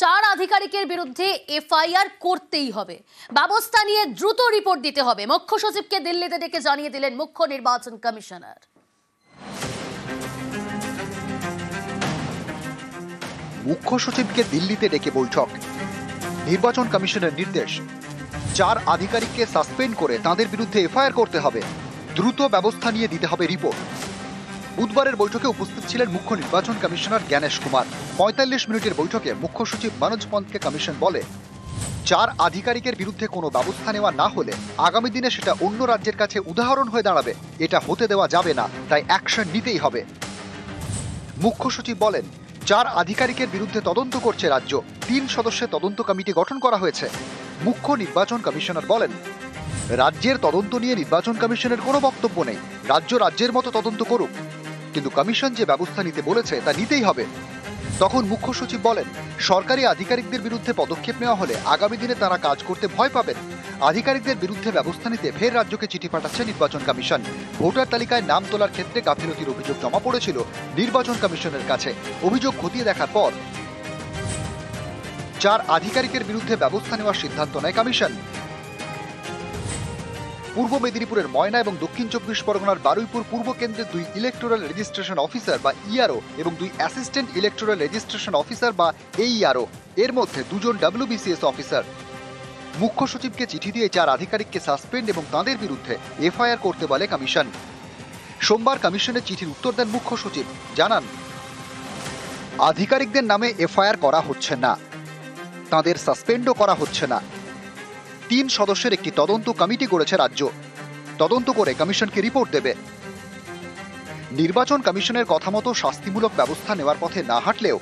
চার আধিকারিকের বিরুদ্ধে এফআইআর করতেই হবে, ব্যবস্থা নিয়ে দ্রুত রিপোর্ট দিতে হবে। মুখ্য সচিবকে দিল্লিতে ডেকে জানিয়ে দিলেন মুখ্য নির্বাচন কমিশনার। মুখ্য সচিবকে দিল্লিতে ডেকে বৈঠক। নির্বাচন কমিশনের নির্দেশ, চার আধিকারিককে সাসপেন্ড করে তাদের বিরুদ্ধে এফআইআর করতে হবে, দ্রুত ব্যবস্থা নিয়ে দিতে হবে রিপোর্ট। বুধবারের বৈঠকে উপস্থিত ছিলেন মুখ্য নির্বাচন কমিশনার জ্ঞানেশ কুমার। ৪৫ মিনিটের বৈঠকে মুখ্য সচিব মনোজ পন্তকে কমিশন বলে, চার আধিকারিকের বিরুদ্ধে কোনো ব্যবস্থা নেওয়া না হলে আগামী দিনে সেটা অন্য রাজ্যের কাছে উদাহরণ হয়ে দাঁড়াবে। এটা হতে দেওয়া যাবে না, তাই অ্যাকশন নিতেই হবে। মুখ্য সচিব বলেন, চার আধিকারিকের বিরুদ্ধে তদন্ত করছে রাজ্য, ৩ সদস্যের তদন্ত কমিটি গঠন করা হয়েছে। মুখ্য নির্বাচন কমিশনার বলেন, রাজ্যের তদন্ত নিয়ে নির্বাচন কমিশনের কোনো বক্তব্য নেই, রাজ্য রাজ্যের মতো তদন্ত করুক, কিন্তু কমিশন যে ব্যবস্থা নিতে বলেছে তা নিতেই হবে। তখন মুখ্য সচিব বলেন, সরকারি আধিকারিকদের বিরুদ্ধে পদক্ষেপ নেওয়া হলে আগামী দিনে তারা কাজ করতে ভয় পাবেন। আধিকারিকদের বিরুদ্ধে ব্যবস্থা নিতে ফের রাজ্যকে চিঠি পাঠাচ্ছে নির্বাচন কমিশন। ভোটার তালিকায় নাম তোলার ক্ষেত্রে গাফিলতির অভিযোগ জমা পড়েছিল নির্বাচন কমিশনের কাছে। অভিযোগ খতিয়ে দেখার পর চার আধিকারিকের বিরুদ্ধে ব্যবস্থা নেওয়ার সিদ্ধান্ত নেয় কমিশন। পূর্ব মেদিনীপুরের ময়না এবং দক্ষিণ ২৪ পরগনার বারুইপুর পূর্ব কেন্দ্রের ২ ইলেকটোরাল রেজিস্ট্রেশন অফিসার বা ইআরও এবং ২ অ্যাসিস্ট্যান্ট ইলেকটোরাল রেজিস্ট্রেশন অফিসার বা এইআরও, এর মধ্যে ২ জন ডব্লিউবিসিএস অফিসার। মুখ্য সচিবকে চিঠি দিয়ে চার আধিকারিককে সাসপেন্ড এবং তাঁদের বিরুদ্ধে এফআইআর করতে বলে কমিশন। সোমবার কমিশনের চিঠির উত্তর দেন মুখ্য সচিব, জানান, আধিকারিকদের নামে এফআইআর করা হচ্ছে না, তাঁদের সাসপেন্ডও করা হচ্ছে না। ৩ সদস্যের একটি তদন্ত কমিটি গড়েছে রাজ্য, তদন্ত করে কমিশনকে রিপোর্ট দেবে। নির্বাচন কমিশনের কথা মতো শাস্তিমূলক ব্যবস্থা নেওয়ার পথে না হাঁটলেও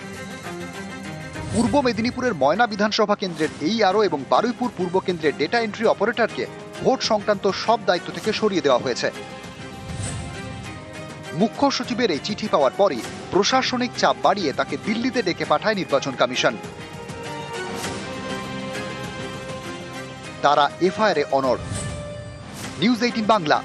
পূর্ব মেদিনীপুরের ময়না বিধানসভা কেন্দ্রের এইআরও এবং বারুইপুর পূর্ব কেন্দ্রের ডেটা এন্ট্রি অপারেটরকে ভোট সংক্রান্ত সব দায়িত্ব থেকে সরিয়ে দেওয়া হয়েছে। মুখ্য সচিবের এই চিঠি পাওয়ার পরই প্রশাসনিক চাপ বাড়িয়ে তাকে দিল্লিতে ডেকে পাঠায় নির্বাচন কমিশন। তারা এফআইআরে অনড়। নিউজ 18 বাংলা।